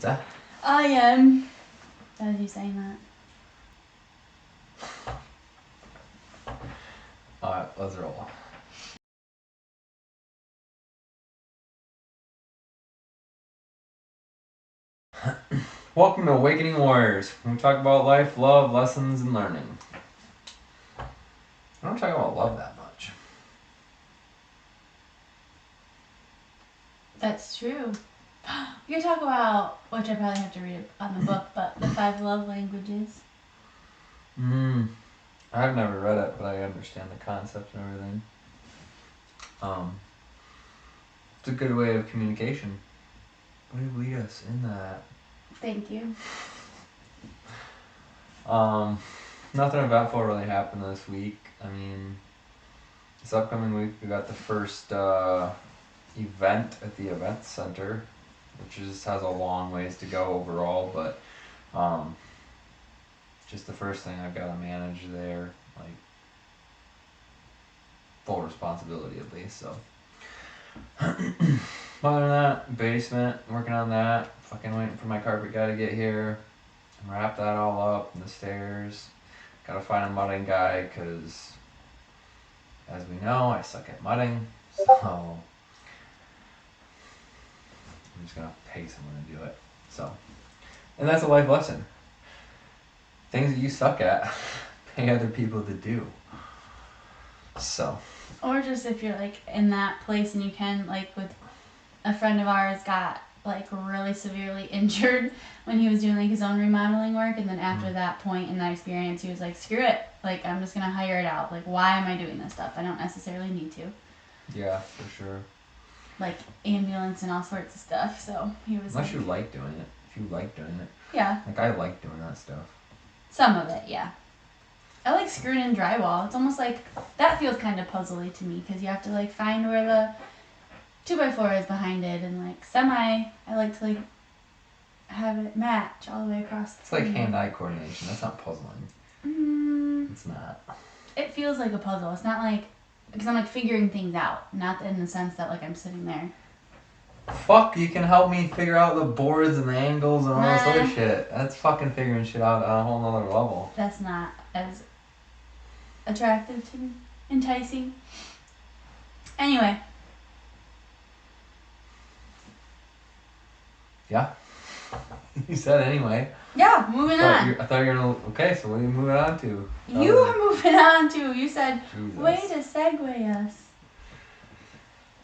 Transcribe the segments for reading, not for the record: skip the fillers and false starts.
that? I am. That was you saying that. Alright, let's roll. Welcome to Awakening Warriors. We talk about life, love, lessons, and learning. I don't talk about love that much. That's true. You talk about, which I probably have to read on the book, but the 5 love languages. I've never read it, but I understand the concept and everything. It's a good way of communication. Way to lead us in that. Thank you. Nothing eventful really happened this week. I mean, this upcoming week we got the first event at the event center, which just has a long ways to go overall, but just the first thing I've got to manage there, like full responsibility at least. So other than that, basement, working on that, fucking waiting for my carpet guy to get here, wrap that all up, and the stairs. Gotta find a mudding guy, because as we know, I suck at mudding, so I'm just gonna pay someone to do it. So, and that's a life lesson. Things that you suck at, pay other people to do. So. Or just if you're like in that place and you can, like with a friend of ours got like really severely injured when he was doing like his own remodeling work, and then after that point in that experience he was like, screw it, like I'm just gonna hire it out. Like, why am I doing this stuff? I don't necessarily need to. Yeah, for sure. Like ambulance and all sorts of stuff. So he was unless you like doing it. If you like doing it. Yeah. Like, I like doing that stuff. Some of it, yeah. I like screwing in drywall. It's almost like, that feels kind of puzzly to me, because you have to like find where the 2x4 is behind it, and like I like to like have it match all the way across the It's like hand-eye coordination. That's not puzzling. It's not. It feels like a puzzle. It's not like, because I'm like figuring things out, not in the sense that like I'm sitting there. Fuck, you can help me figure out the boards and the angles and all this other shit. That's fucking figuring shit out on a whole nother level. That's not as attractive to me. Enticing. Anyway. Yeah. You said anyway. Yeah, moving on. I thought you were gonna. Okay, so what are you moving on to? You are moving on to. You said, Jesus. Way to segue us.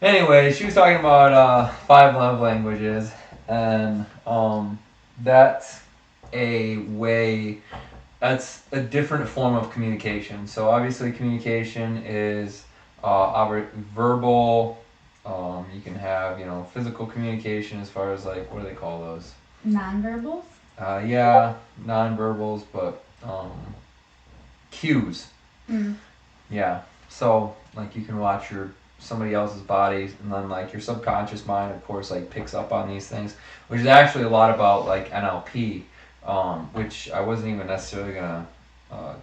Anyway, she was talking about 5 love languages, and that's a way. That's a different form of communication. So obviously, communication is verbal. You can have physical communication as far as like, what do they call those? Nonverbals? Yeah, nonverbals, but cues. Yeah. So like you can watch somebody else's body, and then like your subconscious mind, of course, like picks up on these things, which is actually a lot about like NLP, which I wasn't even necessarily gonna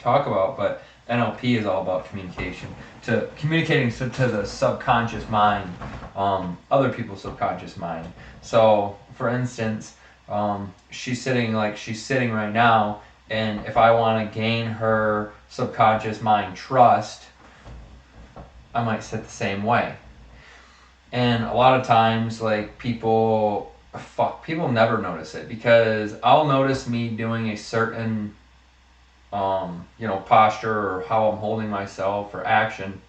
talk about, but NLP is all about communication, communicating to the subconscious mind, other people's subconscious mind. So, for instance, she's sitting right now, and if I want to gain her subconscious mind trust, I might sit the same way. And a lot of times, like people never notice it, because I'll notice me doing a certain posture, or how I'm holding myself, or action,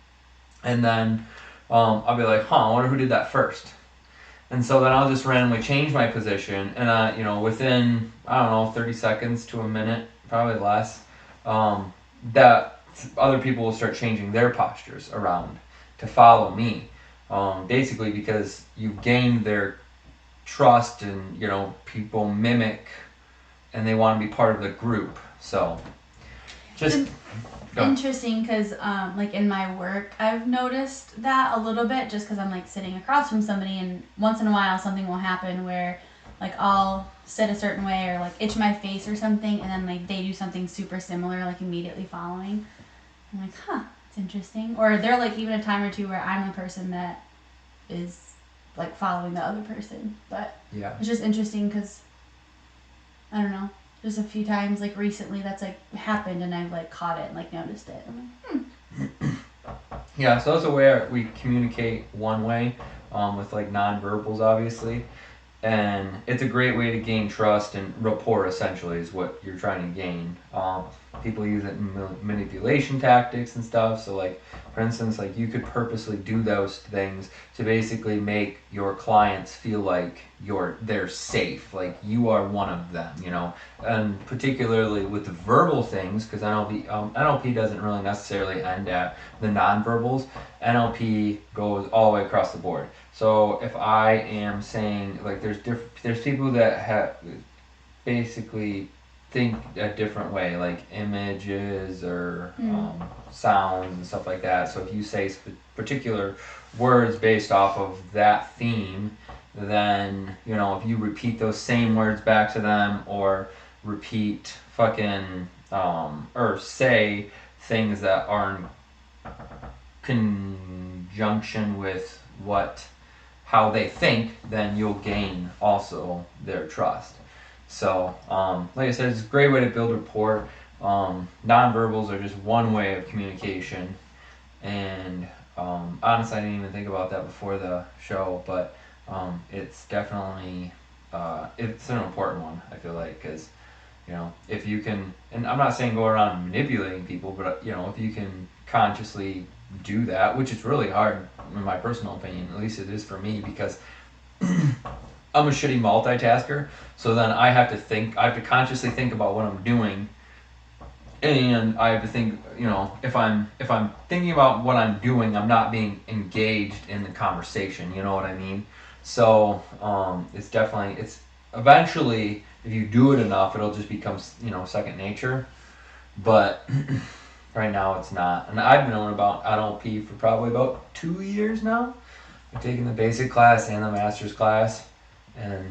and then I'll be like, I wonder who did that first. And so then I'll just randomly change my position, and within 30 seconds to a minute, probably less, that other people will start changing their postures around to follow me, basically because you've gained their trust, and people mimic, and they want to be part of the group. So just interesting, because like in my work I've noticed that a little bit, just because I'm like sitting across from somebody, and once in a while something will happen where like I'll sit a certain way, or like itch my face or something, and then like they do something super similar like immediately following. I'm like, it's interesting. Or there like even a time or two where I'm the person that is like following the other person, but yeah, it's just interesting because I don't know, just a few times like recently that's like happened and I've like caught it and like noticed it. I'm like, Yeah, so that's a way we communicate one way, with like nonverbals, obviously. And it's a great way to gain trust and rapport. Essentially, is what you're trying to gain. People use it in manipulation tactics and stuff. So, like for instance, like you could purposely do those things to basically make your clients feel like they're safe, like you are one of them. And particularly with the verbal things, because NLP doesn't really necessarily end at the nonverbals. NLP goes all the way across the board. So if I am saying like there's people that have basically think a different way, like images or sounds and stuff like that. So if you say particular words based off of that theme, then if you repeat those same words back to them or repeat fucking or say things that are in conjunction with how they think, then you'll gain also their trust. So, like I said, it's a great way to build rapport. Nonverbals are just one way of communication, and honestly, I didn't even think about that before the show, but it's definitely it's an important one. I feel like because if you can, and I'm not saying go around manipulating people, but if you can consciously do that, which is really hard in my personal opinion, at least it is for me, because I'm a shitty multitasker. So then I have to consciously think about what I'm doing, and I have to think, if I'm thinking about what I'm doing, I'm not being engaged in the conversation. You know what I mean? So it's eventually, if you do it enough, it'll just become second nature. But right now it's not, and I've known about NLP for probably about 2 years now. I've taken the basic class and the master's class, and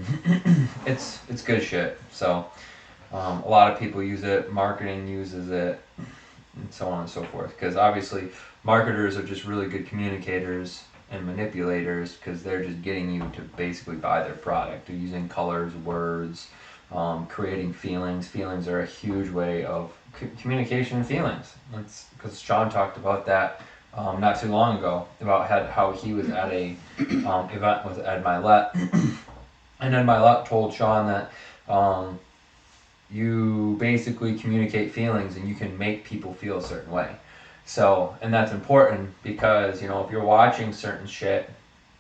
it's good shit. So a lot of people use it, marketing uses it, and so on and so forth. Because obviously, marketers are just really good communicators and manipulators because they're just getting you to basically buy their product. They're using colors, words, creating feelings. Feelings are a huge way of communication and feelings. That's because Sean talked about that not too long ago about how he was at a event with Ed Milet, and Ed Milet told Sean that you basically communicate feelings and you can make people feel a certain way. So, and that's important because if you're watching certain shit,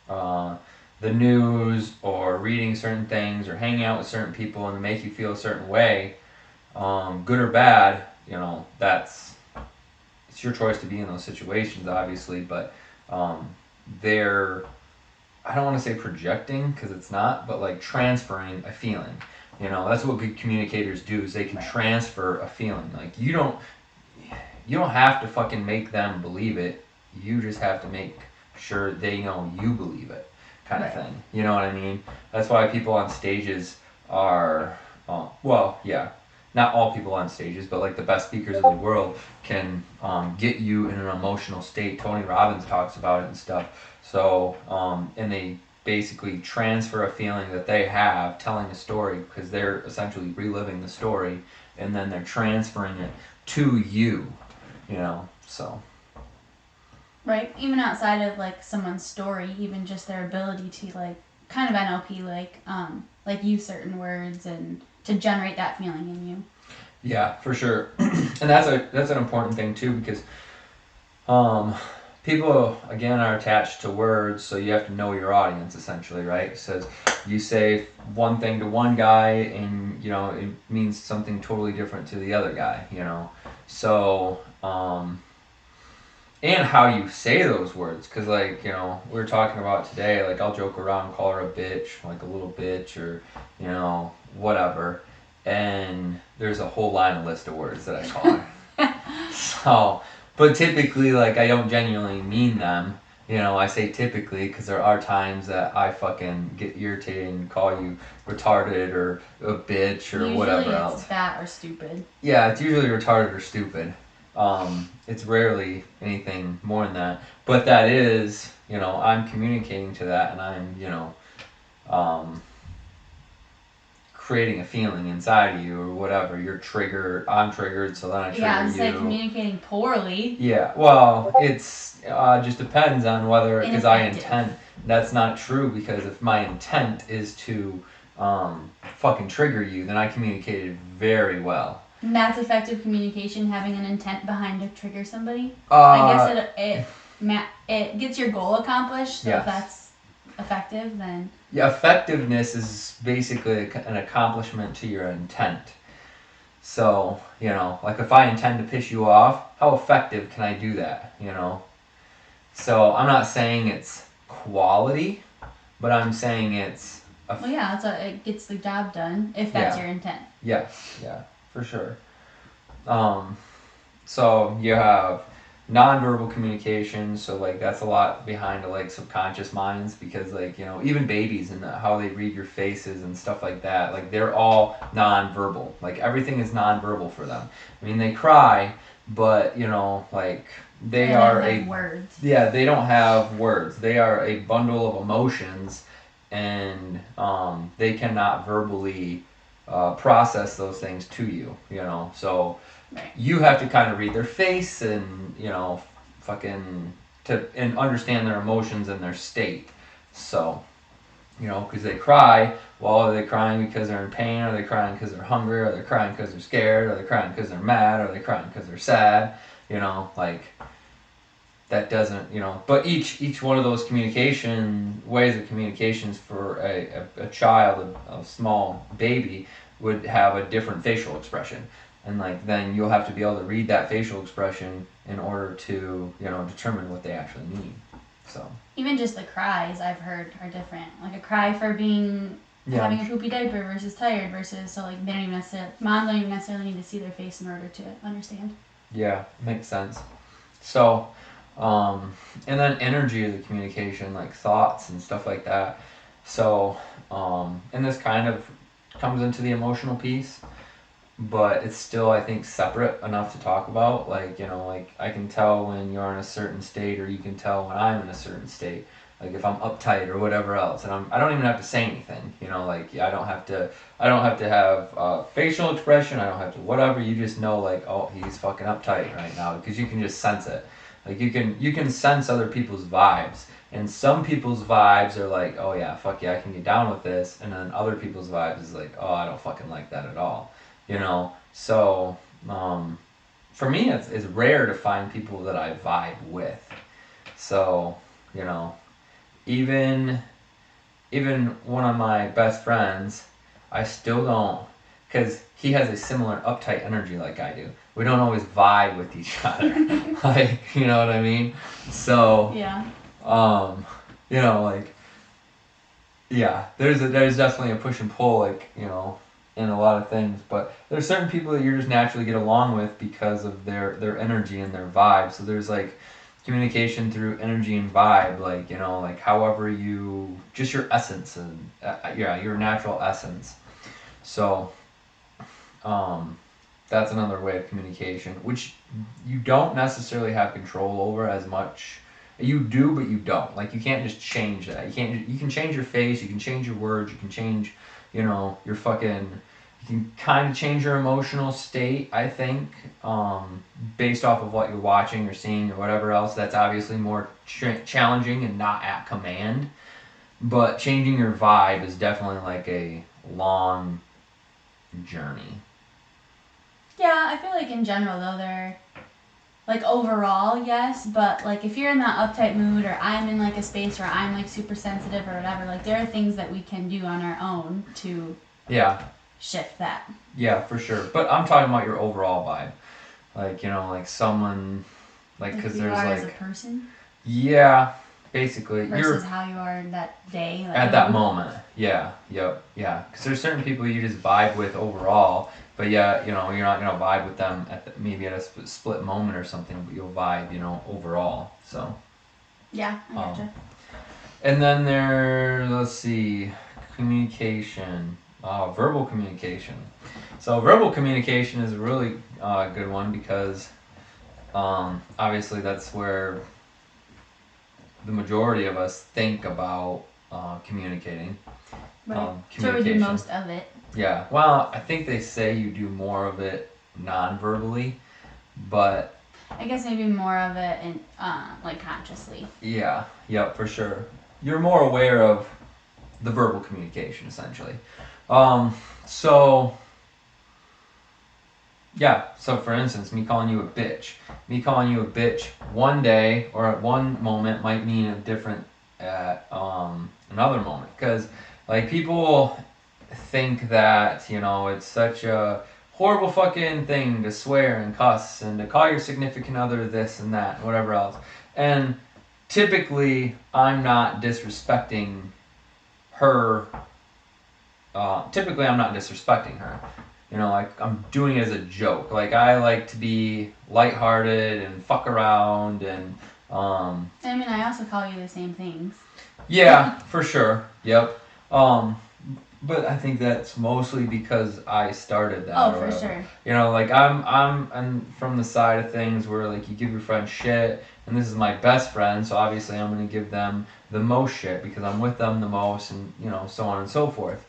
the news or reading certain things or hanging out with certain people and they make you feel a certain way, good or bad, it's your choice to be in those situations, obviously, but they're, I don't want to say projecting because it's not, but like transferring a feeling. That's what good communicators do is they can transfer a feeling. Like you don't have to fucking make them believe it. You just have to make sure they know you believe it, kind of thing. You know what I mean? That's why people on stages are, well, yeah, not all people on stages, but like the best speakers of the world can get you in an emotional state. Tony Robbins talks about it and stuff. So, and they basically transfer a feeling that they have telling a story because they're essentially reliving the story and then they're transferring it to you, so. right, even outside of like someone's story, even just their ability to like kind of NLP like use certain words and to generate that feeling in you. Yeah, for sure. And that's an important thing too because people again are attached to words, so you have to know your audience essentially, right? It says you say one thing to one guy and it means something totally different to the other guy, so and how you say those words, because like we were talking about today, like I'll joke around, call her a bitch, like a little bitch, or whatever, and there's a whole list of words that I call her. So, but typically, like I don't genuinely mean them. I say typically because there are times that I fucking get irritated and call you retarded or a bitch or usually whatever it's else. Fat or stupid. Yeah, it's usually retarded or stupid. It's rarely anything more than that. But that is, I'm communicating to that and I'm, creating a feeling inside of you or whatever. You're triggered. I'm triggered, so then I trigger Yeah, it's you. like communicating poorly. Yeah, well, it's just depends on whether, because I Ineffective. intend. That's not true, because if my intent is to fucking trigger you, then I communicated very well. And that's effective communication, having an intent behind to trigger somebody. I Uh, guess it gets your goal accomplished. So yes. if that's effective, then Yeah, effectiveness is basically an accomplishment to your intent. So, like if I intend to piss you off, how effective can I do that, So I'm not saying it's quality, but I'm saying it's well, yeah, it gets the job done if that's Yeah. your intent. Yes, yeah, for sure. So you have nonverbal communication, so like that's a lot behind the like subconscious minds, because like even babies and how they read your faces and stuff like that, like they're all nonverbal. Like everything is nonverbal for them. I mean, they cry, but like they are don't have words. Yeah, they don't have words. They are a bundle of emotions, and they cannot verbally process those things to you. So Right. you have to kind of read their face and fucking and understand their emotions and their state. So because they cry. Well, are they crying because they're in pain? Are they crying because they're hungry? Are they crying because they're scared? Are they crying because they're mad? Are they crying because they're sad? Like that doesn't, but each one of those ways of communications for a child, a small baby, would have a different facial expression. And like then you'll have to be able to read that facial expression in order to determine what they actually mean. So even just the cries I've heard are different. Like a cry for having a poopy diaper versus tired versus, so like they don't even necessarily, moms don't even necessarily need to see their face in order to understand. Yeah, makes sense. So and then energy of the communication, like thoughts and stuff like that. So and this kind of comes into the emotional piece, but it's still, I think, separate enough to talk about. Like like I can tell when you're in a certain state, or you can tell when I'm in a certain state. Like if I'm uptight or whatever else, and I don't even have to say anything. Like I don't have to have facial expression. I don't have to whatever. You just know, like, oh, he's fucking uptight right now, because you can just sense it. Like you can sense other people's vibes, and some people's vibes are like, oh yeah, fuck yeah, I can get down with this, and then other people's vibes is like, oh, I don't fucking like that at all. So for me, it's rare to find people that I vibe with. So even even one of my best friends, I still don't, because he has a similar uptight energy like I do. We don't always vibe with each other. Like, you know what I mean? So Yeah. like, yeah, there's definitely a push and pull, like, in a lot of things, but there's certain people that you just naturally get along with because of their energy and their vibe. So there's like communication through energy and vibe, like like however you, just your essence, and your natural essence. So that's another way of communication, which you don't necessarily have control over as much. You do, but you don't. Like you can't just change that. You can change your face, you can change your words, you can change, your fucking. You can kind of change your emotional state, I think, based off of what you're watching or seeing or whatever else. That's obviously more challenging and not at command. But changing your vibe is definitely like a long journey. Yeah, I feel like in general though they're like overall yes, but like if you're in that uptight mood, or I'm in like a space where I'm like super sensitive or whatever, like there are things that we can do on our own to shift that. Yeah, for sure. But I'm talking about your overall vibe. Like, like someone, like, Like because who you there's are like, as a person yeah, basically. versus how you are that day. Like At that moment. Yeah, yep, yeah. Because there's certain people you just vibe with overall, but yeah, you're not going to vibe with them maybe at a split moment or something, but you'll vibe, overall. So. Yeah, I gotcha. And then let's see, communication, verbal communication. So verbal communication is a really good one, because obviously that's where the majority of us think about communicating. Right. So we do most of it. Yeah. Well, I think they say you do more of it non-verbally, but I guess maybe more of it in like consciously. yeah, yep, for sure. You're more aware of the verbal communication, essentially. So yeah. So for instance, me calling you a bitch, one day or at one moment might mean a different at another moment, because like people think that it's such a horrible fucking thing to swear and cuss and to call your significant other this and that and whatever else. And typically, I'm not disrespecting her. Typically, I'm not disrespecting her. Like I'm doing it as a joke. Like I like to be lighthearted and fuck around and. I mean, I also call you the same things. Yeah, for sure. Yep. But I think that's mostly because I started that. Oh, for sure. Like I'm from the side of things where like you give your friends shit, and this is my best friend, so obviously I'm gonna give them the most shit because I'm with them the most, and so on and so forth.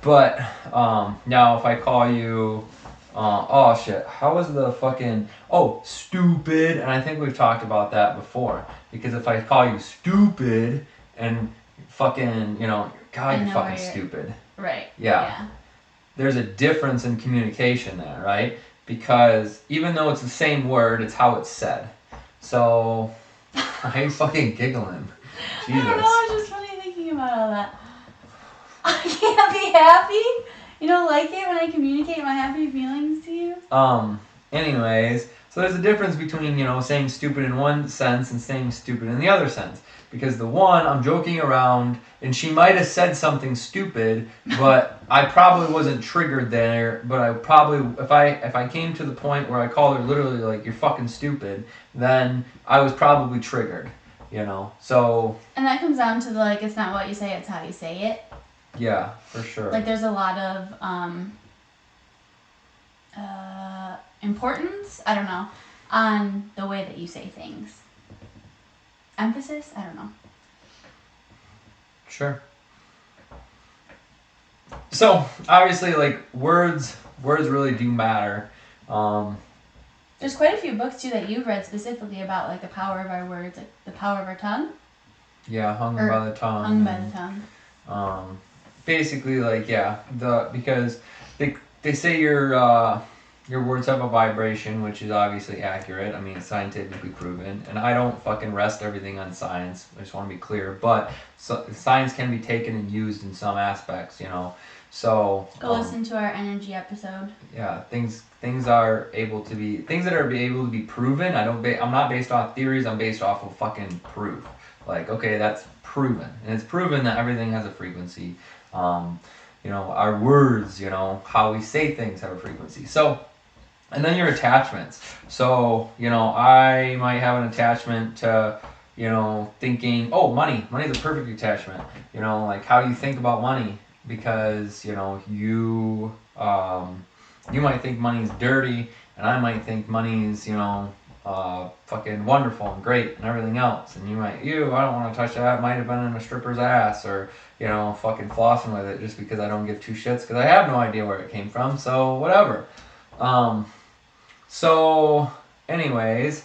But now if I call you, oh shit, how was the fucking stupid? And I think we've talked about that before, because if I call you stupid and fucking God, you're fucking stupid. Right. Yeah. There's a difference in communication there, right? Because even though it's the same word, it's how it's said. So, why are you fucking giggling? Jesus. I don't know, it's just funny thinking about all that. I can't be happy? You don't like it when I communicate my happy feelings to you? Anyways, so there's a difference between, saying stupid in one sense and saying stupid in the other sense. Because the one, I'm joking around, and she might have said something stupid, but I probably wasn't triggered there. But I probably, if I came to the point where I called her literally like you're fucking stupid, then I was probably triggered. So. And that comes down to like it's not what you say, it's how you say it. Yeah, for sure. Like there's a lot of importance, I don't know, on the way that you say things. Emphasis? I don't know. Sure. So obviously, like words really do matter. There's quite a few books too that you've read specifically about like the power of our words, like the power of our tongue. Yeah, hung by the tongue. Hung by the tongue. Basically, like because they say your words have a vibration, which is obviously accurate. I mean, it's scientifically proven. And I don't fucking rest everything on science. I just want to be clear. But science can be taken and used in some aspects, So go listen to our energy episode. Yeah, things are able to be able to be proven. I'm not based off theories. I'm based off of fucking proof. Like, okay, that's proven, and it's proven that everything has a frequency. Our words, how we say things have a frequency. So. And then your attachments. So, I might have an attachment to, thinking, oh, money. Money's a perfect attachment. Like how you think about money. Because, you might think money's dirty, and I might think money's, fucking wonderful and great and everything else. And you might, I don't want to touch that. It might have been in a stripper's ass, or, fucking flossing with it just because I don't give two shits because I have no idea where it came from. So, whatever. So, anyways,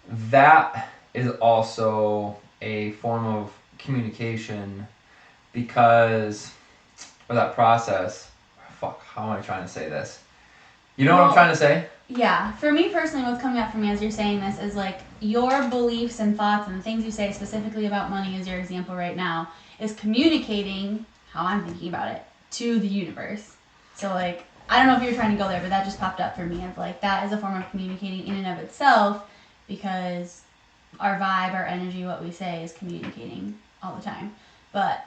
that is also a form of communication because of that process. Fuck, how am I trying to say this? You know what I'm trying to say? Yeah. For me personally, what's coming up for me as you're saying this is like your beliefs and thoughts and the things you say specifically about money, as your example right now, is communicating how I'm thinking about it to the universe. So, like, I don't know if you were trying to go there, but that just popped up for me of like that is a form of communicating in and of itself because our vibe, our energy, what we say is communicating all the time. But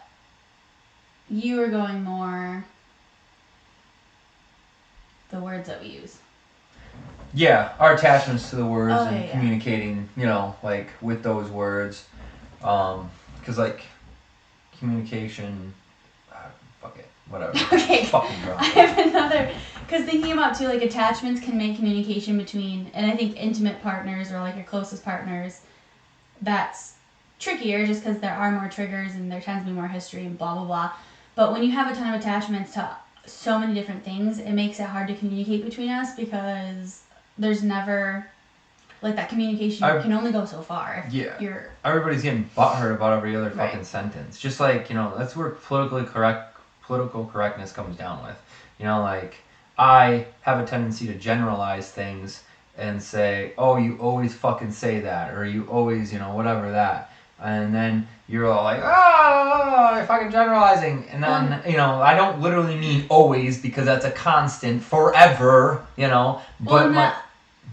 you were going more the words that we use. Yeah, our attachments to the words and communicating, like with those words. Because like communication, fuck it. Whatever. Okay. I have another, because thinking about too, like attachments can make communication between, and I think intimate partners or like your closest partners, that's trickier just because there are more triggers and there tends to be more history and blah blah blah. But when you have a ton of attachments to so many different things, it makes it hard to communicate between us because there's never like that communication can only go so far. Yeah. You're Everybody's getting butthurt about every other Right. fucking sentence. Just like, you know, that's where political correctness comes down with. You know, like, I have a tendency to generalize things and say, oh, you always fucking say that, or you always, you know, whatever that. And then you're all like, oh, you're fucking generalizing. And then, you know, I don't literally mean always because that's a constant forever, you know. well, But that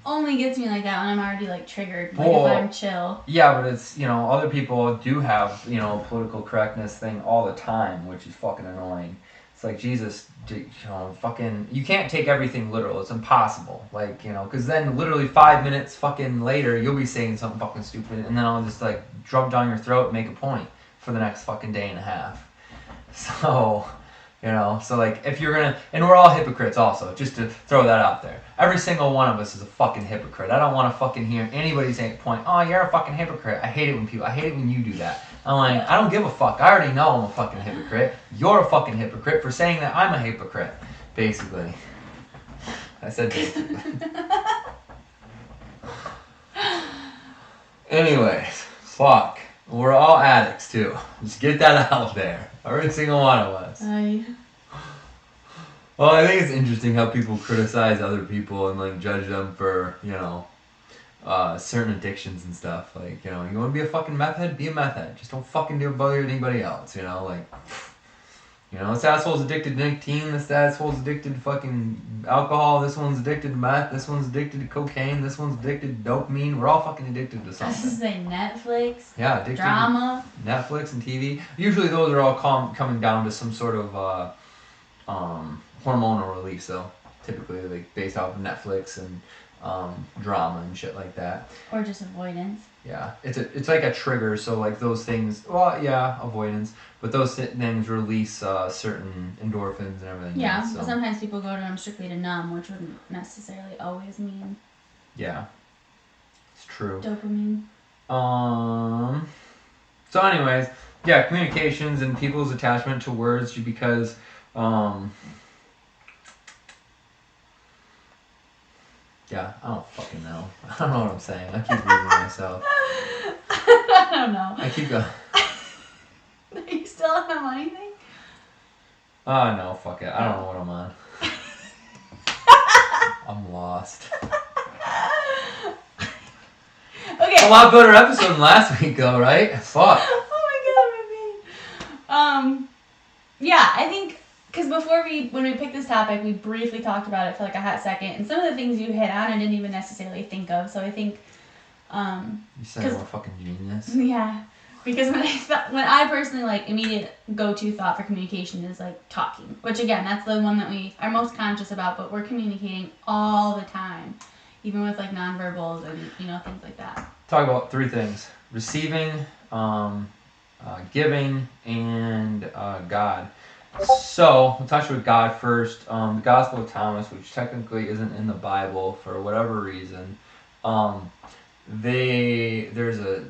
only gets me like that when I'm already like triggered. Like Well, if I'm chill. yeah, but it's, you know, other people do have, you know, political correctness thing all the time, which is fucking annoying. It's like, Jesus, you know, fucking, you can't take everything literal. It's impossible. Like, you know, because then literally 5 minutes fucking later, you'll be saying something fucking stupid, and then I'll just, like, drum down your throat and make a point for the next fucking day and a half. So, you know, so, like, if you're gonna, and we're all hypocrites also, just to throw that out there. Every single one of us is a fucking hypocrite. I don't want to fucking hear anybody say point, oh, you're a fucking hypocrite. I hate it when you do that. I'm like, I don't give a fuck. I already know I'm a fucking hypocrite. You're a fucking hypocrite for saying that I'm a hypocrite, basically. I said basically. Anyways, fuck. We're all addicts too. Just get that out there. Every single one of us. Well, I think it's interesting how people criticize other people and like judge them for, you know, certain addictions and stuff. Like, you know, you want to be a fucking meth head? Be a meth head. Just don't fucking bother anybody else, you know? Like, you know, this asshole's addicted to nicotine, this asshole's addicted to fucking alcohol, this one's addicted to meth, this one's addicted to cocaine, this one's addicted to dopamine. We're all fucking addicted to I was something. just say Netflix. Yeah, addicted Drama. to Netflix and TV. Usually those are all coming down to some sort of hormonal release, though. Typically, like, based off of Netflix and drama and shit like that. Or just avoidance. Yeah, it's like a trigger. So like those things, well, yeah, avoidance, but those things release certain endorphins and everything. Yeah, else, so. but sometimes people go to them strictly to numb, which wouldn't necessarily always mean. Yeah, it's true. Dopamine. So, anyways, yeah, communications and people's attachment to words because. Yeah, I don't fucking know. I don't know what I'm saying. I keep losing myself. I don't know. I keep going. Are you still on the money thing? Oh, no, fuck it. I don't know what I'm on. I'm lost. Okay. A lot better episode than last week, though, right? Fuck. Oh my god, baby. Yeah, I think because when we picked this topic, we briefly talked about it for like a hot second, and some of the things you hit on, I didn't even necessarily think of. So I think, You said I'm a fucking genius. Yeah, because when I personally like immediate go-to thought for communication is like talking, which again, that's the one that we are most conscious about, but we're communicating all the time, even with like nonverbals and things like that. Talk about three things: receiving, giving, and God. So we'll touch with God first. The Gospel of Thomas, which technically isn't in the Bible for whatever reason, there's a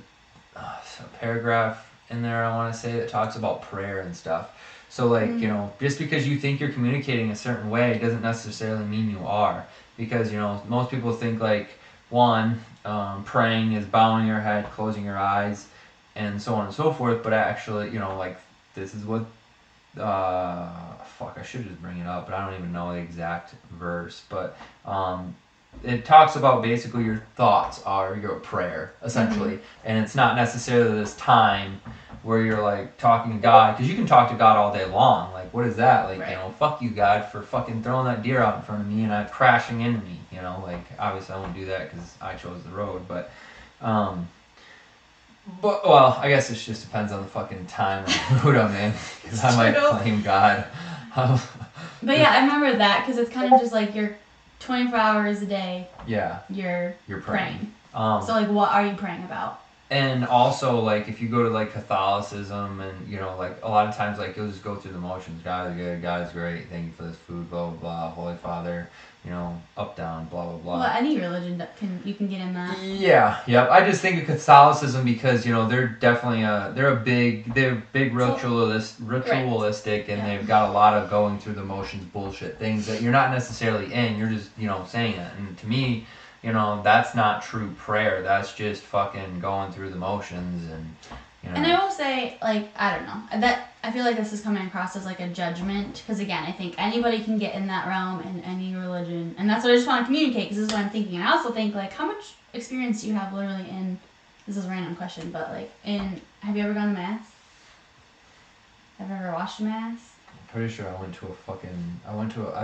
paragraph in there I want to say that talks about prayer and stuff. So like just because you think you're communicating a certain way doesn't necessarily mean you are, because most people think like praying is bowing your head, closing your eyes, and so on and so forth. But actually, like this is what. I should just bring it up, but I don't even know the exact verse. But it talks about basically your thoughts are your prayer, essentially. And it's not necessarily this time where you're like talking to God, because you can talk to God all day long. Like, what is that? Like, right. Fuck you, God, for fucking throwing that deer out in front of me and crashing into me. Like, obviously I won't do that because I chose the road, but well, I guess it just depends on the fucking time and mood I'm in, because I might claim God. But yeah, I remember that, because it's kind of just like you're 24 hours a day. Yeah. You're praying. So like, what are you praying about? And also, like, if you go to like Catholicism, and you know, like a lot of times, like you'll just go through the motions. God is good. God is great. Thank you for this food. Blah blah blah. Holy Father. You know, up down. Blah blah blah. Well, any religion you can get in that. Yeah, yep. I just think of Catholicism because you know they're definitely they're big ritualistic, and Yeah. they've got a lot of going through the motions bullshit things that you're not necessarily in. You're just saying it, and to me, that's not true prayer. That's just fucking going through the motions, and And I will say, like, I don't know, that I feel like this is coming across as like a judgment, because again, I think anybody can get in that realm in any religion, and that's what I just want to communicate, because this is what I'm thinking. And I also think, like, how much experience do you have literally in, this is a random question, but like, have you ever gone to mass? Have you ever watched mass? I'm pretty sure I've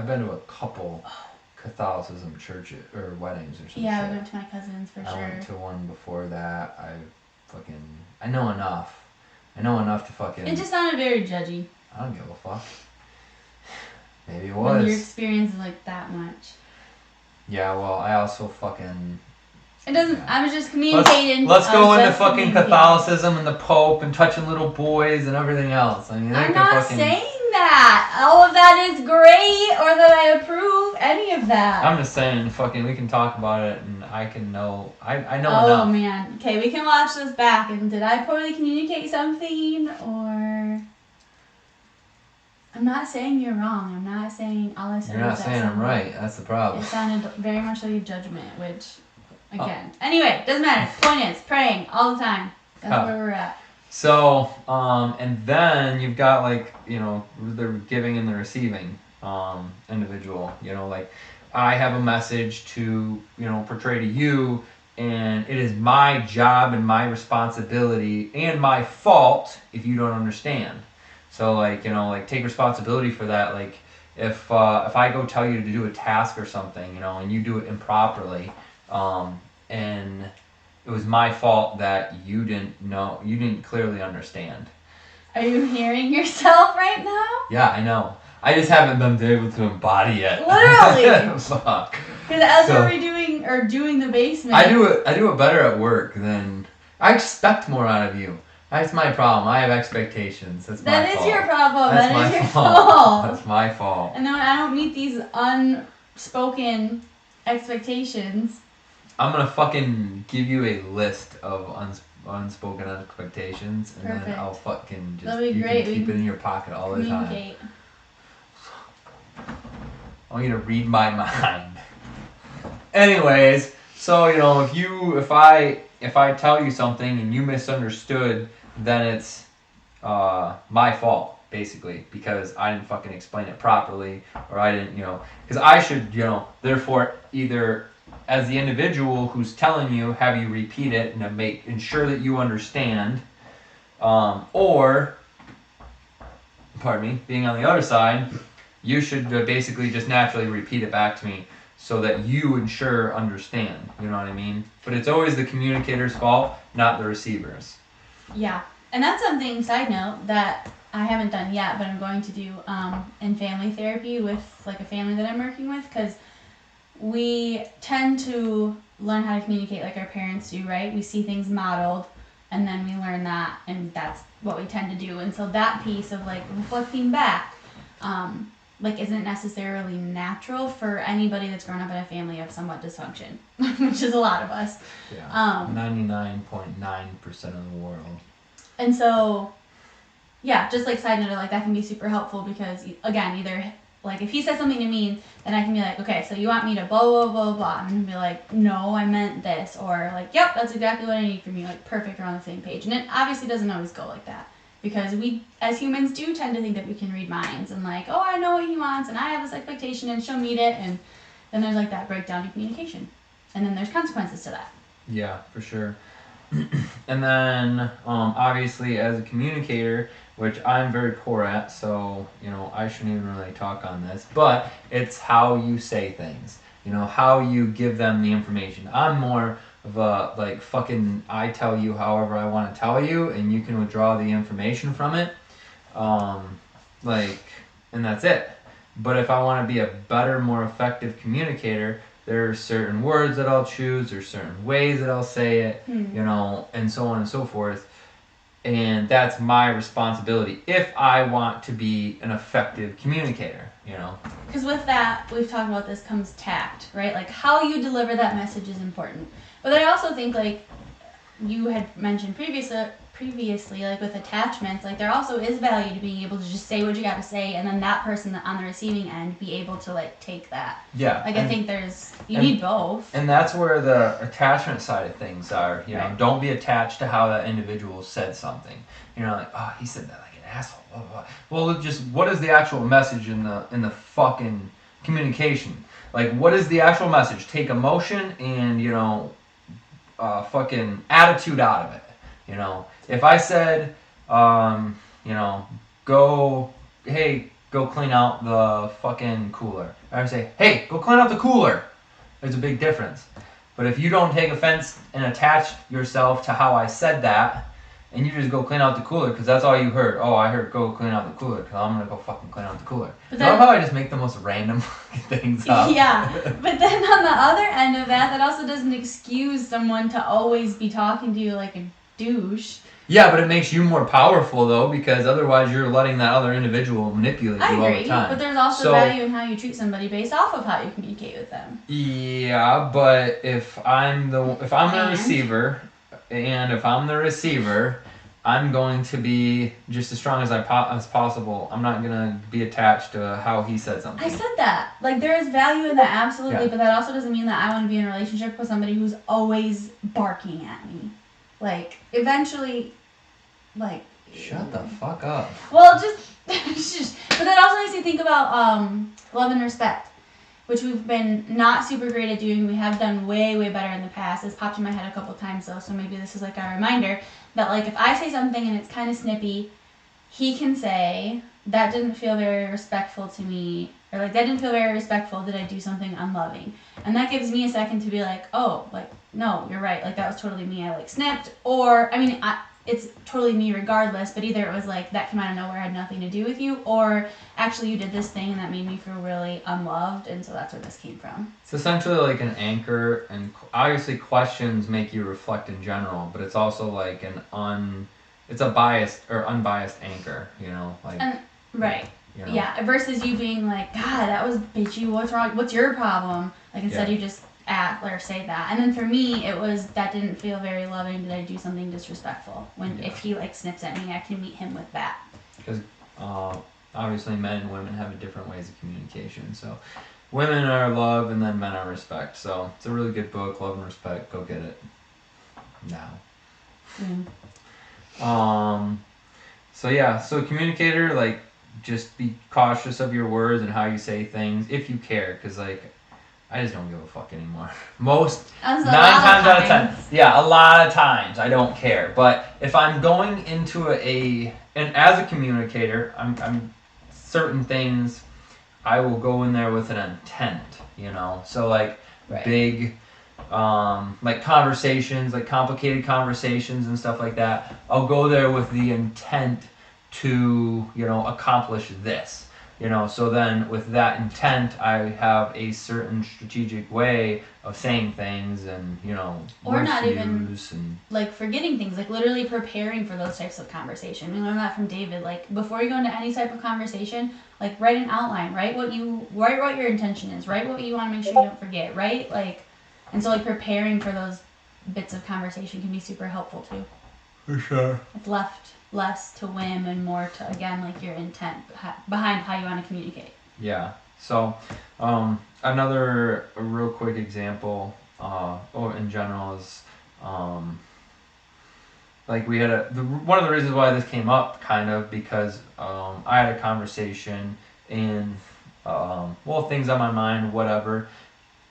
been to a couple Catholicism churches or weddings or something. Yeah, I went to my cousin's for sure. I went to one before that. I know enough. I know enough to fucking. It just sounded very judgy. I don't give a fuck. Maybe it When was. your experience is like that much. Yeah, well, I also fucking. It doesn't. Yeah. I was just communicating. Let's go into fucking Catholicism and the Pope and touching little boys and everything else. I mean, I'm not saying that all of that is great or that I approve any of that. I'm just saying, fucking, we can talk about it and I can know. I know enough. Oh man. Okay, we can watch this back. And did I poorly communicate something, or? I'm not saying you're wrong. I'm not saying all I said. You're not saying I'm right. That's the problem. It sounded very much like a judgment, which, again, anyway, doesn't matter. Point is, praying all the time. That's where we're at. So, and then you've got like, the giving and the receiving individual. Like I have a message to, portray to you, and it is my job and my responsibility and my fault if you don't understand. So like, take responsibility for that. Like if I go tell you to do a task or something, and you do it improperly, and it was my fault that you didn't clearly understand. Are you hearing yourself right now? Yeah, I know. I just haven't been able to embody it. Literally. Fuck. Because as we're doing the basement. I do it better at work than I expect more out of you. That's my problem. I have expectations. That's my fault. That is your problem. That's that is my your fault. That's my fault. And then when I don't meet these unspoken expectations. I'm gonna fucking give you a list of unspoken expectations, and Perfect. then I'll fucking just That'd be you great. can keep it in your pocket all the time. Communicate. I want you to read my mind. Anyways, so if I tell you something and you misunderstood, then it's my fault basically, because I didn't fucking explain it properly, or I didn't because I should therefore either as the individual who's telling you, have you repeat it and ensure that you understand, or pardon me, being on the other side, you should basically just naturally repeat it back to me so that you understand. You know what I mean? But it's always the communicator's fault, not the receiver's. Yeah. And that's something, side note, that I haven't done yet, but I'm going to do in family therapy with like a family that I'm working with, because we tend to learn how to communicate like our parents do, right? We see things modeled, and then we learn that, and that's what we tend to do. And so that piece of like reflecting back, like isn't necessarily natural for anybody that's grown up in a family of somewhat dysfunction, which is a lot of us. Yeah. 99.9% of the world. And so, yeah, just like side note, like that can be super helpful, because again, either like if he says something to me, then I can be like, okay, so you want me to blah blah blah blah, and he'll be like, no, I meant this, or like, yep, that's exactly what I need from you, like perfect, we're on the same page. And it obviously doesn't always go like that, because we as humans do tend to think that we can read minds and like, oh, I know what he wants, and I have this expectation, and she'll meet it, and then there's like that breakdown in communication, and then there's consequences to that. Yeah, for sure. And then obviously as a communicator, which I'm very poor at, so I shouldn't even really talk on this, but it's how you say things, how you give them the information. I'm more of a like fucking I tell you however I want to tell you, and you can withdraw the information from it, and that's it. But if I want to be a better, more effective communicator, There's certain words that I'll choose. There's certain ways that I'll say it, Hmm. you know, and so on and so forth. And that's my responsibility if I want to be an effective communicator, you know. Because with that, we've talked about this comes tact, right? Like how you deliver that message is important. But I also think like you had mentioned previously, like with attachments, like there also is value to being able to just say what you got to say, and then that person on the receiving end be able to like take that. Yeah. Like I think you need both. And that's where the attachment side of things are. You know, Right. don't be attached to how that individual said something. You know, like, oh, he said that like an asshole. Blah, blah, blah. Well, just what is the actual message in the fucking communication? Like, what is the actual message? Take emotion and, you know, fucking attitude out of it. You know, if I said, you know, go clean out the fucking cooler. I would say, hey, go clean out the cooler. There's a big difference. But if you don't take offense and attach yourself to how I said that, and you just go clean out the cooler because that's all you heard. Oh, I heard go clean out the cooler because I'm going to go fucking clean out the cooler. But then, how I just make the most random things up? Yeah, but then on the other end of that also doesn't excuse someone to always be talking to you like a douche. Yeah, but it makes you more powerful though, because otherwise you're letting that other individual manipulate you all the time. But there's also value in how you treat somebody based off of how you communicate with them. Yeah, but if I'm the receiver, and if I'm the receiver, I'm going to be just as strong as possible. I'm not gonna be attached to how he said something. I said that. Like there is value in that, absolutely, but that also doesn't mean that I want to be in a relationship with somebody who's always barking at me. Like eventually, like. Shut the fuck up. Well, but that also makes me think about love and respect, which we've been not super great at doing. We have done way, way better in the past. It's popped in my head a couple times though, so maybe this is like a reminder that like if I say something and it's kind of snippy, he can say, that didn't feel very respectful to me, or like that didn't feel very respectful, did I do something unloving? And that gives me a second to be like, oh, like, no, you're right, like that was totally me, I like snipped, or, I mean, it's totally me regardless, but either it was like that came out of nowhere, had nothing to do with you, or actually you did this thing and that made me feel really unloved, and so that's where this came from. It's essentially like an anchor, and obviously questions make you reflect in general, but it's also like it's a biased or unbiased anchor, you know, like. Right. You know? Yeah. Versus you being like, God, that was bitchy. What's wrong? What's your problem? Like instead you just act or say that. And then for me, it was that didn't feel very loving. Did I do something disrespectful? If he like snips at me, I can meet him with that. Because obviously men and women have different ways of communication. So women are love and then men are respect. So it's a really good book, Love and Respect. Go get it now. So yeah, so communicator, like, just be cautious of your words and how you say things if you care, because like I just don't give a fuck anymore. Most 9 times out of 10, yeah, a lot of times I don't care. But if I'm going into and as a communicator, I'm certain things I will go in there with an intent, you know. So like big. Like conversations, like complicated conversations and stuff like that, I'll go there with the intent to, you know, accomplish this, you know. So then with that intent, I have a certain strategic way of saying things, and, you know, or not even like forgetting things, like literally preparing for those types of conversation. We learned that from David. Like before you go into any type of conversation, like write an outline, write what your intention is, write what you want to make sure you don't forget, right? Like. And so, like, preparing for those bits of conversation can be super helpful, too. For sure. It's left less to whim and more to, again, like, your intent behind how you want to communicate. Yeah. So, another real quick example, or in general, is, like, we had one of the reasons why this came up, kind of, because I had a conversation and, things on my mind, whatever.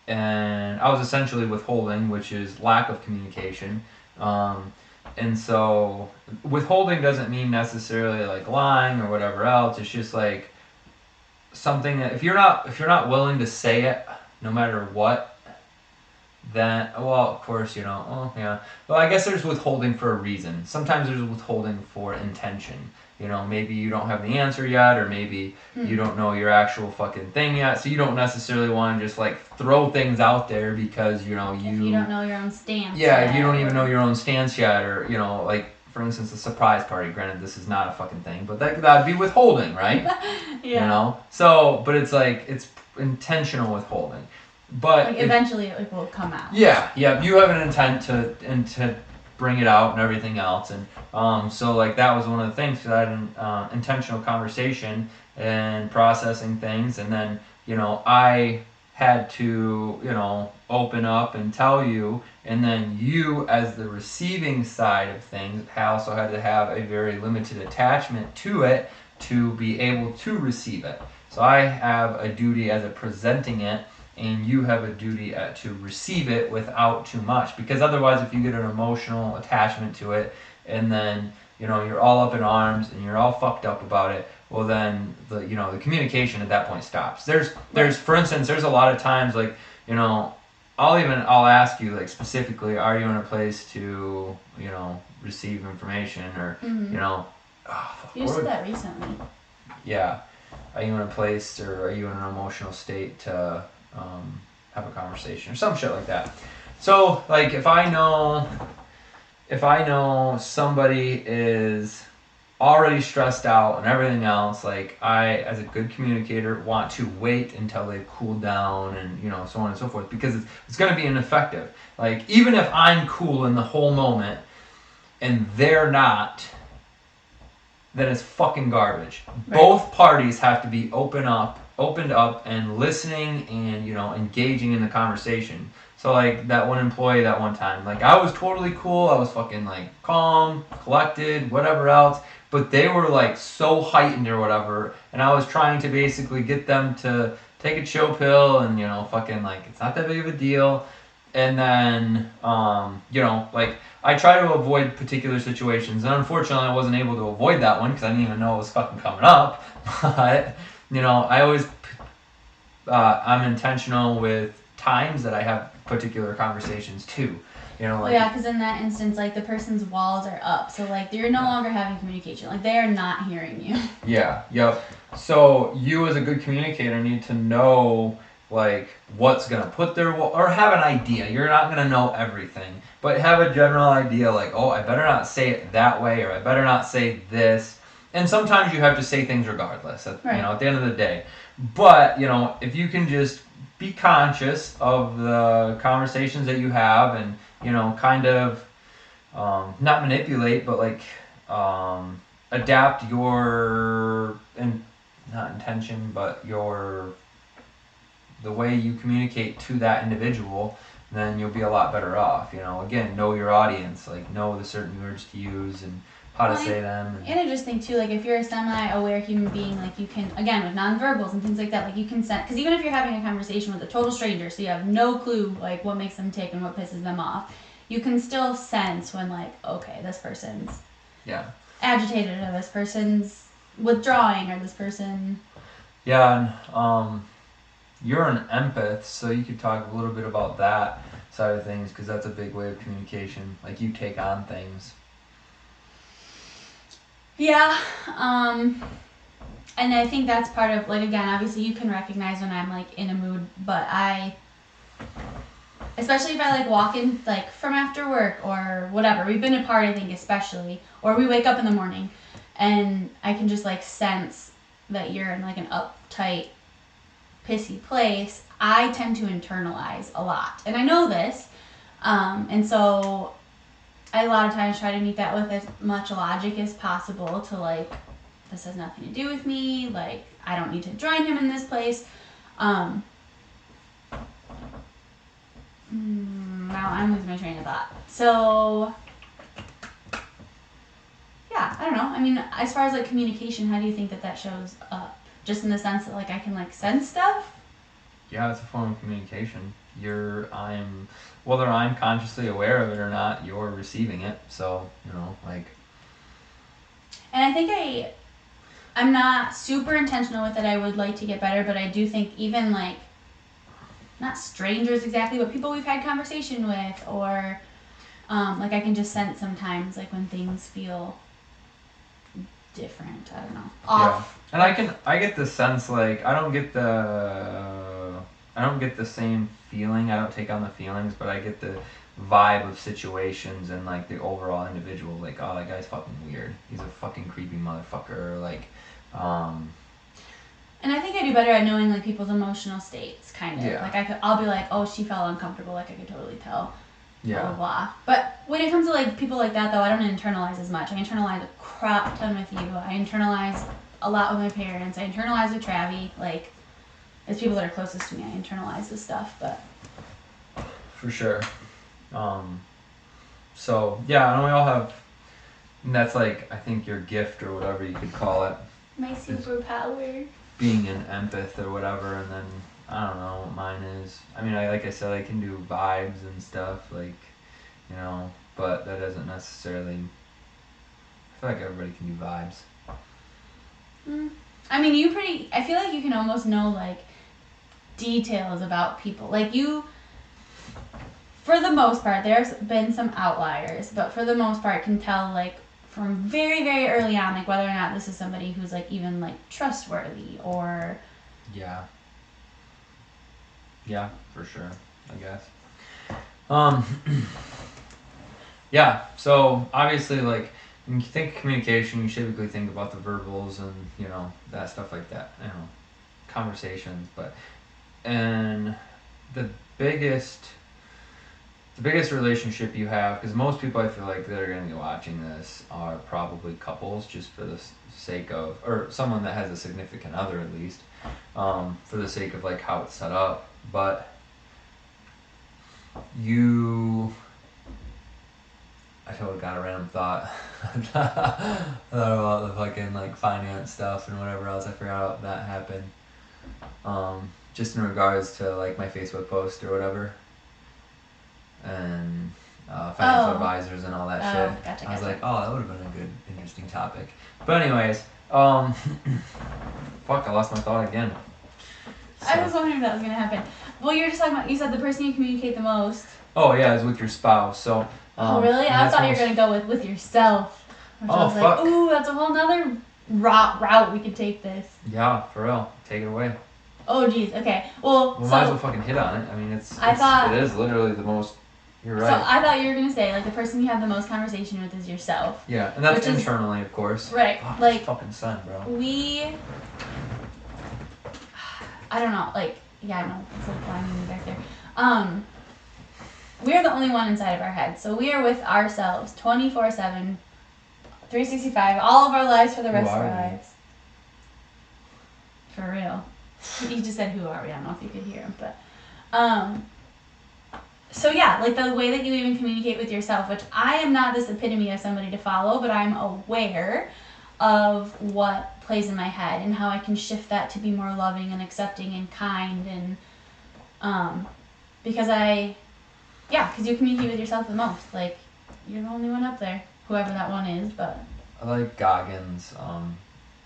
And I was essentially withholding, which is lack of communication. And so withholding doesn't mean necessarily like lying or whatever else. It's just like something that if you're not willing to say it, no matter what, then, well, of course, yeah. Well, I guess there's withholding for a reason. Sometimes there's withholding for intention. Maybe you don't have the answer yet, or maybe you don't know your actual fucking thing yet, so you don't necessarily want to just like throw things out there because if you don't know your own stance. Yeah, if you don't even know your own stance yet, or like for instance, a surprise party. Granted, this is not a fucking thing, but that'd be withholding, right? Yeah. So, but it's like it's intentional withholding. But like eventually it will come out. Yeah, you have an intent to bring it out and everything else, and so like that was one of the things, because I had an intentional conversation and processing things, and then I had to open up and tell you, and then you as the receiving side of things also had to have a very limited attachment to it to be able to receive it. So I have a duty as a presenting it, and you have a duty to receive it without too much, because otherwise if you get an emotional attachment to it, and then you're all up in arms and you're all fucked up about it, well then the communication at that point stops. There's for instance, there's a lot of times like I'll ask you like specifically, are you in a place to receive information, or you said that recently. Yeah, are you in a place, or are you in an emotional state to have a conversation or some shit like that. So like if I know somebody is already stressed out and everything else, like I, as a good communicator, want to wait until they cool down, and so on and so forth, because it's going to be ineffective. Like even if I'm cool in the whole moment and they're not, then it's fucking garbage. Right. Both parties have to be opened up and listening and engaging in the conversation. So like that one employee that one time, like I was totally cool, I was fucking like calm, collected, whatever else, but they were like so heightened or whatever, and I was trying to basically get them to take a chill pill and fucking like it's not that big of a deal. And then like I try to avoid particular situations, and unfortunately I wasn't able to avoid that one because I didn't even know it was fucking coming up. But I always I'm intentional with times that I have particular conversations too. Well, yeah, because in that instance, like the person's walls are up, so like you're no longer having communication. Like they are not hearing you. Yeah. Yep. So you as a good communicator need to know like what's gonna put their or have an idea. You're not gonna know everything, but have a general idea. Like, oh, I better not say it that way, or I better not say this. And sometimes you have to say things regardless. At the end of the day. But if you can just be conscious of the conversations that you have, and kind of not manipulate, but like adapt your not intention, but the way you communicate to that individual, then you'll be a lot better off. Again, know your audience, like know the certain words to use and how to say them. And I just think too, like if you're a semi-aware human being, like you can, again with nonverbals and things like that, like you can sense, because even if you're having a conversation with a total stranger, so you have no clue like what makes them tick and what pisses them off, you can still sense when like, okay, this person's agitated, or this person's withdrawing, or this person. Yeah, and you're an empath, so you could talk a little bit about that side of things, because that's a big way of communication. Like you take on things. Yeah, and I think that's part of, like, again, obviously you can recognize when I'm, like, in a mood, but especially if I, like, walk in, like, from after work or whatever, we've been apart, I think, especially, or we wake up in the morning, and I can just, like, sense that you're in, like, an uptight, pissy place, I tend to internalize a lot, and I know this, and so I a lot of times try to meet that with as much logic as possible to like, this has nothing to do with me, like I don't need to join him in this place. Now I'm losing my train of thought. So yeah, I don't know. I mean, as far as like communication, how do you think that shows up? Just in the sense that like I can like sense stuff? Yeah, it's a form of communication. Whether I'm consciously aware of it or not, you're receiving it. So, like. And I think I'm not super intentional with it. I would like to get better, but I do think even like, not strangers exactly, but people we've had conversation with, or like I can just sense sometimes like when things feel different. I don't know, off. And I get the sense like I don't get the same feeling. I don't take on the feelings, but I get the vibe of situations and like the overall individual. Like, oh, that guy's fucking weird. He's a fucking creepy motherfucker. Like, and I think I do better at knowing like people's emotional states, kind of. Yeah. Like I'll be like, oh, she felt uncomfortable. Like I could totally tell. yeah, Blah blah blah. But when it comes to like people like that, though, I don't internalize as much. I internalize a crap ton with you. I internalize a lot with my parents. I internalize with Travi. Like, it's people that are closest to me. I internalize this stuff, but for sure. So yeah, and we all have. And that's like I think your gift or whatever you could call it. my superpower. Being an empath or whatever, and then I don't know what mine is. I mean, like I said, I can do vibes and stuff, like, you know, but that doesn't necessarily. I feel like everybody can do vibes. I mean, I feel like you can almost know like details about people. Like you, for the most part, there's been some outliers, but for the most part, can tell like from very very early on like whether or not this is somebody who's like even like trustworthy or. Yeah. Yeah, for sure. I guess. Yeah. So obviously, like when you think of communication, you typically think about the verbals and that stuff like that. Conversations, and the biggest relationship you have, because most people I feel like that are going to be watching this are probably couples, just for the sake of, or someone that has a significant other at least, for the sake of like how it's set up. But I totally got a random thought. I thought about the fucking like finance stuff and whatever else. I forgot how that happened. Just in regards to like my Facebook post or whatever. And financial advisors and all that shit. Gotcha, I was like, oh, that would have been a good, interesting topic. But anyways, fuck, I lost my thought again. So. I was wondering if that was gonna happen. Well, you're just talking about. You said the person you communicate the most. Oh yeah, is with your spouse. So. Oh really? I thought you were gonna go with yourself. Which I was fuck. Like, ooh, that's a whole nother route we could take this. Yeah, for real. Take it away. Oh geez. Okay. Well. We might as well fucking hit on it. I mean, it is literally the most. You're right. So I thought you were gonna say like the person you have the most conversation with is yourself. Yeah, and that's internally, of course. Right. Oh, like fucking sun, bro. I don't know. Like yeah, I know it's like blinding me back there. We are the only one inside of our heads, so we are with ourselves 24/7, 365, all of our lives for the rest of our lives. For real. You just said who are we? I don't know if you could hear him, but so yeah, like the way that you even communicate with yourself, which I am not this epitome of somebody to follow, but I'm aware of what plays in my head and how I can shift that to be more loving and accepting and kind and because you communicate with yourself the most. Like you're the only one up there, whoever that one is, but I like Goggins.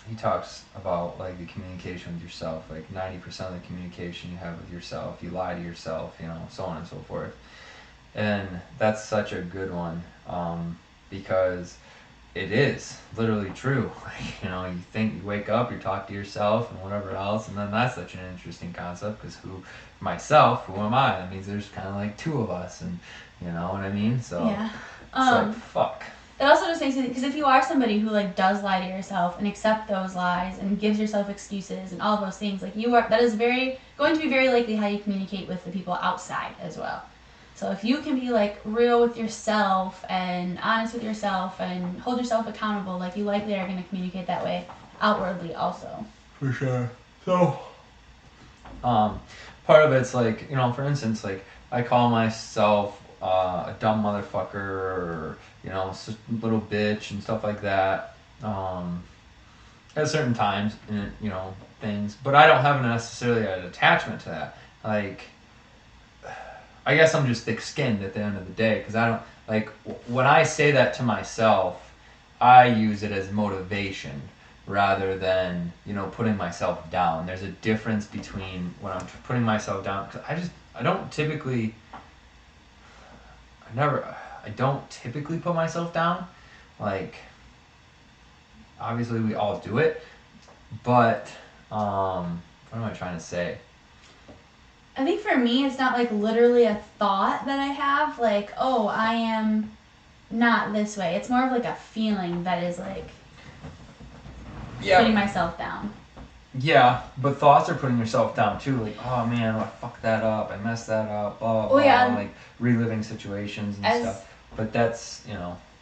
He talks about like the communication with yourself, like 90% of the communication you have with yourself, you lie to yourself, so on and so forth. And that's such a good one, because it is literally true. You think, you wake up, you talk to yourself and whatever else, and then that's such an interesting concept, because who am I? That means there's kind of like two of us, and you know what I mean? So yeah. It's like, fuck. It also just makes me think, because if you are somebody who like does lie to yourself and accept those lies and gives yourself excuses and all those things, like that is going to be very likely how you communicate with the people outside as well. So if you can be like real with yourself and honest with yourself and hold yourself accountable, like you likely are going to communicate that way outwardly also. For sure. So, part of it's like, for instance, like I call myself a dumb motherfucker, or little bitch and stuff like that, at certain times, and things. But I don't have necessarily an attachment to that. Like, I guess I'm just thick-skinned at the end of the day, because I don't like when I say that to myself, I use it as motivation rather than putting myself down. There's a difference between when I'm putting myself down, because I don't typically. I don't typically put myself down. Like, obviously we all do it, but what am I trying to say? I think for me, it's not like literally a thought that I have, like, oh, I am not this way. It's more of like a feeling that is like putting myself down. Yeah, but thoughts are putting yourself down too. Like, oh man, I fucked that up. I messed that up. Blah blah. Oh yeah. Like reliving situations and stuff. But that's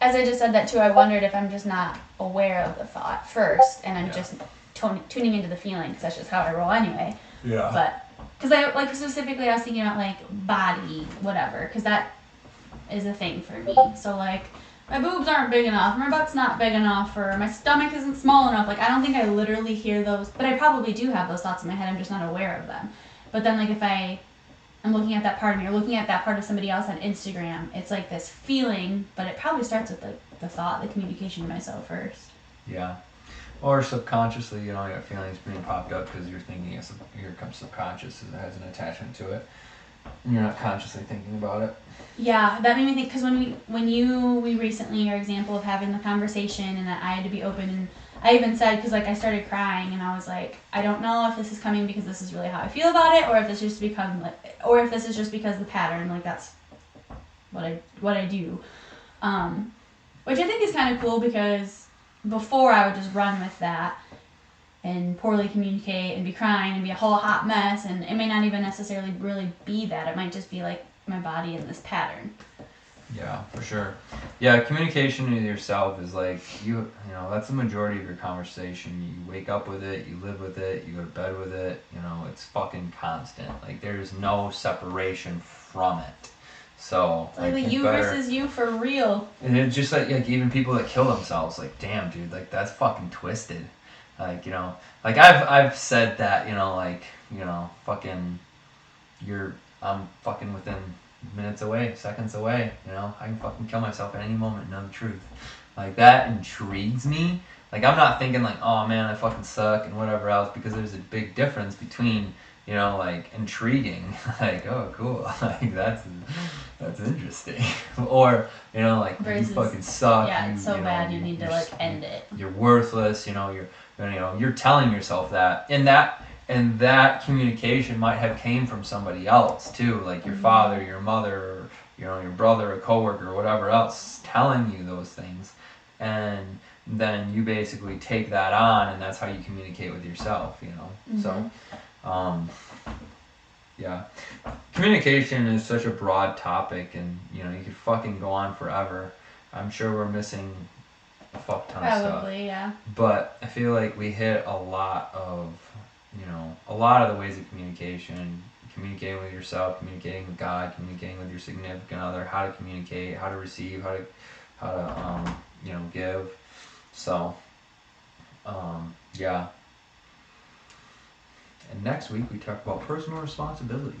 As I just said that too, I wondered if I'm just not aware of the thought first, and I'm just tuning into the feeling, because that's just how I roll anyway. Yeah. But because I like specifically, I was thinking about like body, whatever, because that is a thing for me. So like, my boobs aren't big enough, my butt's not big enough, or my stomach isn't small enough. Like, I don't think I literally hear those, but I probably do have those thoughts in my head. I'm just not aware of them. But then like if I'm looking at that part of me, or looking at that part of somebody else on Instagram, it's like this feeling, but it probably starts with the thought, the communication to myself first. Yeah. Or subconsciously, your feelings being popped up because you're thinking your subconscious has an attachment to it. And you're not consciously thinking about it. Yeah, that made me think, because we recently, your example of having the conversation and that I had to be open, and I even said, because like I started crying and I was like, I don't know if this is coming because this is really how I feel about it, or if this just become like, or if this is just because the pattern, like that's what I do, which I think is kind of cool, because before I would just run with that and poorly communicate and be crying and be a whole hot mess, and it may not even necessarily really be that. It might just be like my body in this pattern. Yeah, for sure. Yeah, communication with yourself is like that's the majority of your conversation. You wake up with it, you live with it, you go to bed with it. It's fucking constant. Like there's no separation from it. So like the you versus you for real. And it's just like even people that kill themselves. Like, damn, dude, like that's fucking twisted. Like like I've said that fucking I'm fucking within minutes away, seconds away. I can fucking kill myself at any moment. Know the truth. Like that intrigues me. Like I'm not thinking like, oh man, I fucking suck and whatever else, because there's a big difference between like intriguing, like oh cool, like that's interesting, or like versus, you fucking suck. Yeah, it's so bad you need to like end it. You're worthless. You're telling yourself that, and that communication might have came from somebody else too, like your father, your mother, or, your brother, a coworker, or whatever else telling you those things, and then you basically take that on, and that's how you communicate with yourself. So, yeah, communication is such a broad topic, and you could fucking go on forever. I'm sure we're missing a fuck ton of stuff. Probably, yeah. But I feel like we hit a lot of the ways of communication, communicating with yourself, communicating with God, communicating with your significant other, how to communicate, how to receive, how to give. So, yeah. And next week we talk about personal responsibility.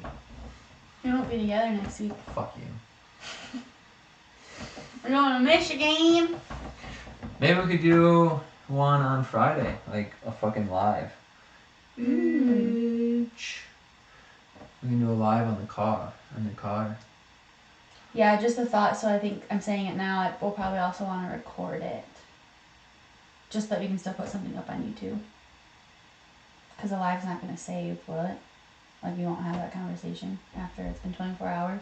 We won't be together next week. Fuck you. We're going to Michigan. Maybe we could do one on Friday, like a fucking live. We can do a live on the car. Yeah, just a thought. So I think I'm saying it now. We'll probably also want to record it, just that we can still put something up on YouTube. Because the live's not going to save, will it? Like we won't have that conversation after it's been 24 hours.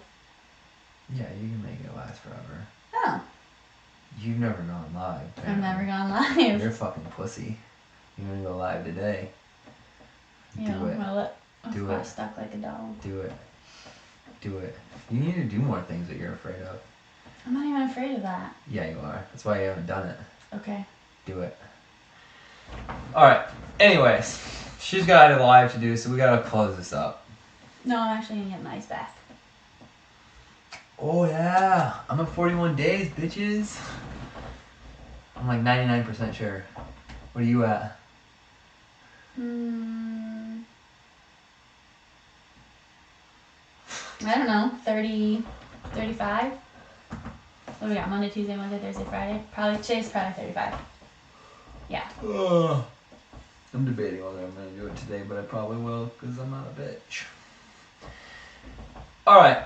Yeah, you can make it last forever. Oh. You've never gone live. Apparently. I've never gone live. You're a fucking pussy. You're gonna go live today. Do it. Do it. Stuck like a dog. Do it. Do it. You need to do more things that you're afraid of. I'm not even afraid of that. Yeah, you are. That's why you haven't done it. Okay. Do it. Alright. Anyways, she's got a live to do, so we gotta close this up. No, I'm actually gonna get an ice bath. Oh yeah. I'm at 41 days, bitches. I'm like 99% sure. What are you at? I don't know, 30, 35? What do we got? Monday, Tuesday, Wednesday, Thursday, Friday? Today's probably 35. Yeah. I'm debating whether I'm going to do it today, but I probably will because I'm not a bitch. All right.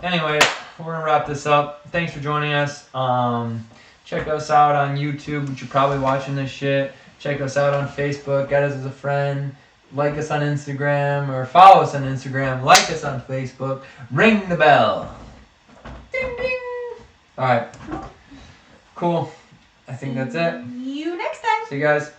Anyway, we're gonna wrap this up. Thanks for joining us. Check us out on YouTube, which you're probably watching this shit. Check us out on Facebook. Get us as a friend. Like us on Instagram or follow us on Instagram. Like us on Facebook. Ring the bell. Ding ding. All right. Cool. I think that's it. See you next time. See you guys.